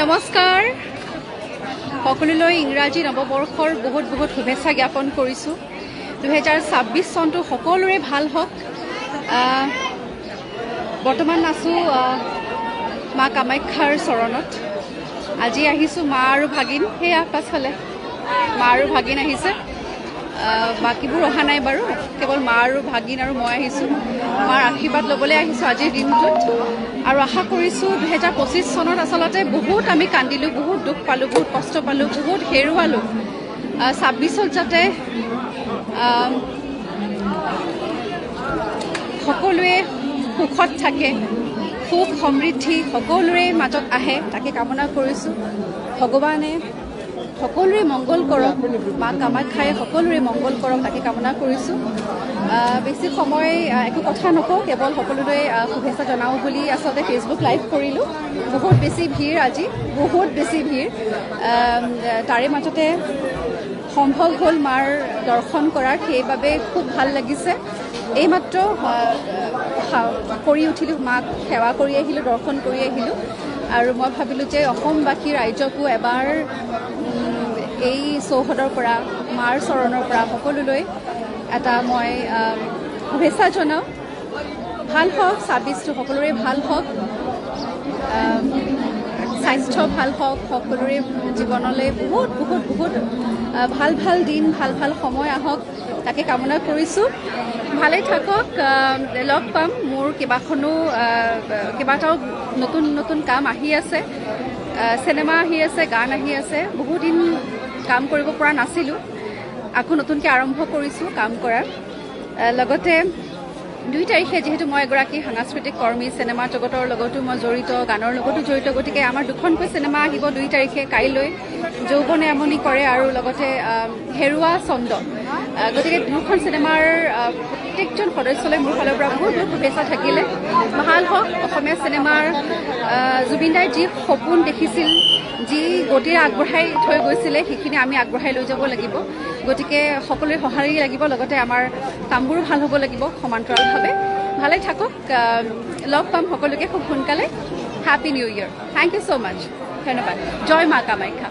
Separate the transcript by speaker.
Speaker 1: নমস্কাৰ সকলোলৈ ইংৰাজী নৱবৰ্ষৰ বহুত বহুত শুভেচ্ছা জ্ঞাপন কৰিছোঁ 2026 চনটো সকলোৰে ভাল হওক বৰ্তমান আছোঁ মা কামাখ্যাৰ চৰণত আজি আহিছোঁ মা আৰু ভাগিন সেয়া পাছফালে মা আৰু ভাগিন আহিছে বাকিবোৰ অহা নাই বাৰু কেৱল মা আৰু ভাগিন আৰু মই আহিছোঁ মাৰ আশীৰ্বাদ ল'বলৈ আহিছোঁ আজিৰ দিনটোত আৰু আশা কৰিছোঁ 2025 চনত আচলতে বহুত আমি কান্দিলোঁ বহুত দুখ পালোঁ বহুত কষ্ট পালোঁ বহুত হেৰুৱালোঁ 26ত যাতে সকলোৱে সুখত থাকে সুখ সমৃদ্ধি সকলোৰে মাজত আহে তাকে কামনা কৰিছোঁ ভগৱানে সকলোৰে মংগল কৰক মা কামাখ্যাই সকলোৰে মংগল কৰক তাকে কামনা কৰিছোঁ বেছি সময় একো কথা নকওঁ কেৱল সকলোলৈ শুভেচ্ছা জনাওঁ বুলি আচলতে ফেচবুক লাইভ কৰিলোঁ বহুত বেছি ভিৰ আজি বহুত বেছি ভিৰ তাৰে মাজতে সম্ভৱ হ'ল মাৰ দৰ্শন কৰাৰ সেইবাবে খুব ভাল লাগিছে এইমাত্ৰ কৰি উঠিলোঁ মাক সেৱা কৰি আহিলোঁ দৰ্শন কৰি আহিলোঁ আৰু মই ভাবিলোঁ যে অসমবাসী ৰাইজকো এবাৰ এই চৌহদৰ পৰা মাৰ চৰণৰ পৰা সকলোলৈ এটা মই শুভেচ্ছা জনাওঁ ভাল হওক 26টো সকলোৰে ভাল হওক স্বাস্থ্য ভাল হওক সকলোৰে জীৱনলৈ বহুত বহুত বহুত ভাল ভাল দিন ভাল ভাল সময় আহক তাকে কামনা কৰিছোঁ ভালেই থাকক লগ পাম মোৰ কেইবাটাও নতুন নতুন কাম আহি আছে চিনেমা আহি আছে গান আহি আছে বহুদিন কাম কৰিব পৰা নাছিলোঁ আকৌ নতুনকৈ আৰম্ভ কৰিছোঁ কাম কৰাৰ লগতে 2 তাৰিখে যিহেতু মই এগৰাকী সাংস্কৃতিক কৰ্মী চিনেমা জগতৰ লগতো মই জড়িত গানৰ লগতো জড়িত গতিকে আমাৰ দুখনকৈ চিনেমা আহিব 2 তাৰিখে কাইলৈ যৌৱনে আমনি কৰে আৰু লগতে হেৰুৱা চন্দ গতিকে দুখন চিনেমাৰ প্ৰত্যেকজন সদস্যলৈ মোৰ ফালৰ পৰা বহুত বহুত শুভেচ্ছা থাকিলে ভাল হওক অসমীয়া চিনেমাৰ জুবিন দাই যি সপোন দেখিছিল যি গতিৰে আগবঢ়াই থৈ গৈছিলে সেইখিনি আমি আগবঢ়াই লৈ যাব লাগিব গতিকে সকলোৰে সঁহাৰি লাগিব লগতে আমাৰ কামবোৰো ভাল হ'ব লাগিব সমান্তৰালভাৱে ভালে থাকক লগ পাম সকলোকে খুব সোনকালে happy new year thank you so' much ধন্যবাদ জয় মা কামাখ্যা